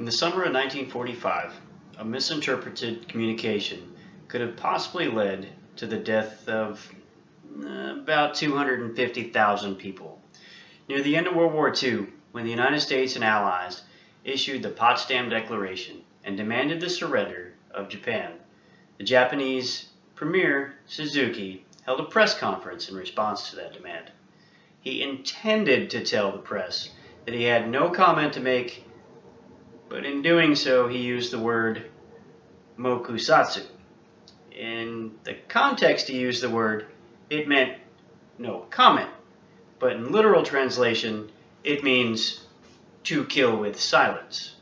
In the summer of 1945, a misinterpreted communication could have possibly led to the death of about 250,000 people. Near the end of World War II, when the United States and Allies issued the Potsdam Declaration and demanded the surrender of Japan, the Japanese Premier Suzuki held a press conference in response to that demand. He intended to tell the press that he had no comment to make, but in doing so, he used the word mokusatsu. In the context he used the word, it meant no comment, but in literal translation, it means to kill with silence.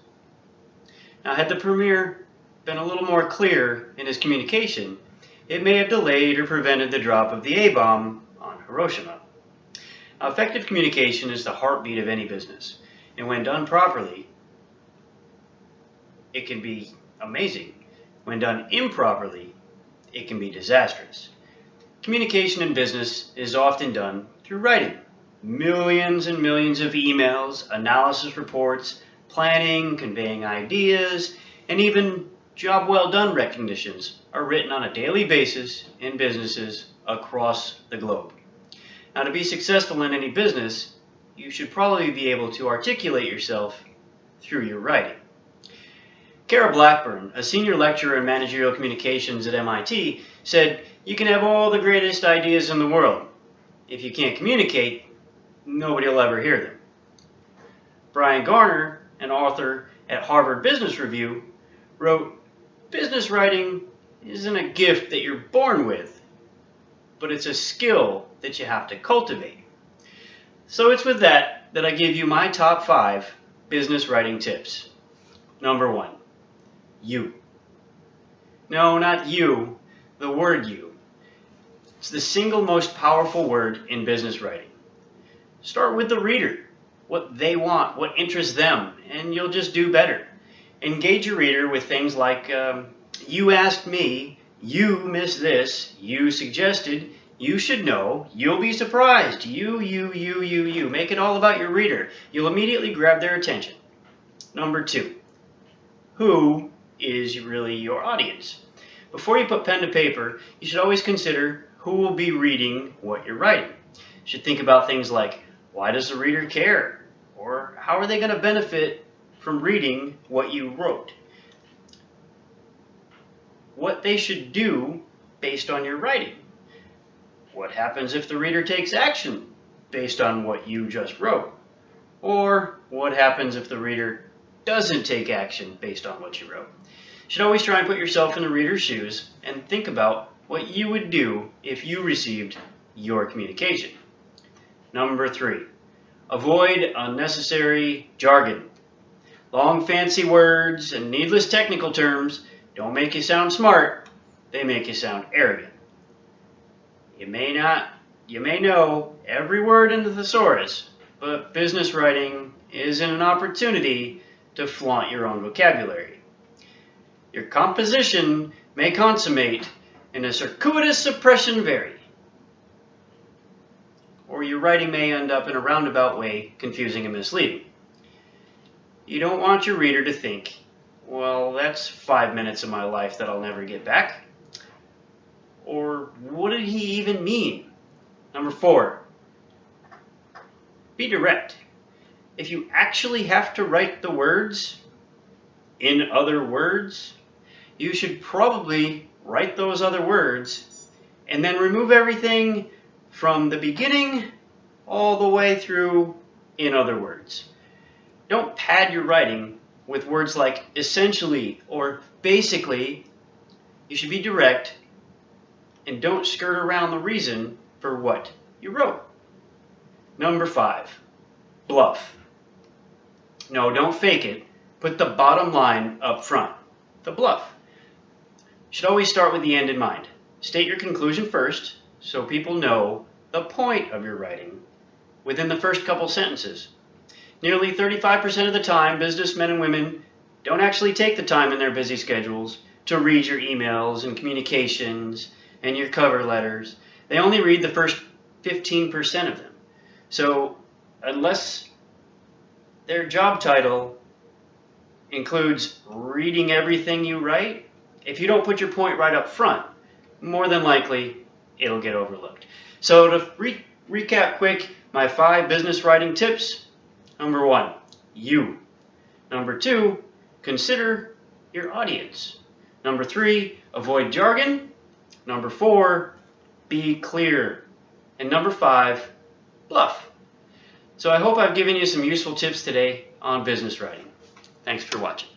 Now, had the premier been a little more clear in his communication, it may have delayed or prevented the drop of the A-bomb on Hiroshima. Now, effective communication is the heartbeat of any business, and when done properly, it can be amazing. When done improperly, it can be disastrous. Communication in business is often done through writing. Millions and millions of emails, analysis reports, planning, conveying ideas, and even job well done recognitions are written on a daily basis in businesses across the globe. Now, to be successful in any business, you should probably be able to articulate yourself through your writing. Kara Blackburn, a senior lecturer in managerial communications at MIT, said, "You can have all the greatest ideas in the world. If you can't communicate, nobody will ever hear them." Brian Garner, an author at Harvard Business Review, wrote, "Business writing isn't a gift that you're born with, but it's a skill that you have to cultivate." So it's with that I give you my top 5 business writing tips. Number 1. You. No, not you, the word you. It's the single most powerful word in business writing. Start with the reader, what they want, what interests them, and you'll just do better. Engage your reader with things like, you asked me, you missed this, you suggested, you should know, you'll be surprised, you. Make it all about your reader. You'll immediately grab their attention. Number 2. Who is really your audience? Before you put pen to paper, you should always consider who will be reading what you're writing. You should think about things like, why does the reader care? Or how are they going to benefit from reading what you wrote? What they should do based on your writing. What happens if the reader takes action based on what you just wrote? Or what happens if the reader doesn't take action based on what you wrote? You should always try and put yourself in the reader's shoes and think about what you would do if you received your communication. Number 3, avoid unnecessary jargon. Long fancy words and needless technical terms don't make you sound smart, they make you sound arrogant. You may know every word in the thesaurus, but business writing isn't an opportunity to flaunt your own vocabulary. Your composition may consummate in a circuitous suppression vari, or your writing may end up in a roundabout way, confusing and misleading. You don't want your reader to think, well, that's 5 minutes of my life that I'll never get back. Or what did he even mean? Number 4, be direct. If you actually have to write the words, in other words, you should probably write those other words and then remove everything from the beginning all the way through in other words. Don't pad your writing with words like essentially or basically. You should be direct and don't skirt around the reason for what you wrote. Number 5, bluff. No, don't fake it. Put the bottom line up front, the bluff. You should always start with the end in mind. State your conclusion first so people know the point of your writing within the first couple sentences. Nearly 35% of the time, businessmen and women don't actually take the time in their busy schedules to read your emails and communications and your cover letters. They only read the first 15% of them. So unless their job title includes reading everything you write. If you don't put your point right up front, more than likely it'll get overlooked. So to recap quick, my 5 business writing tips. Number 1, you. Number 2, consider your audience. Number 3, avoid jargon. Number 4, be clear. And number 5, bluff. So I hope I've given you some useful tips today on business writing. Thanks for watching.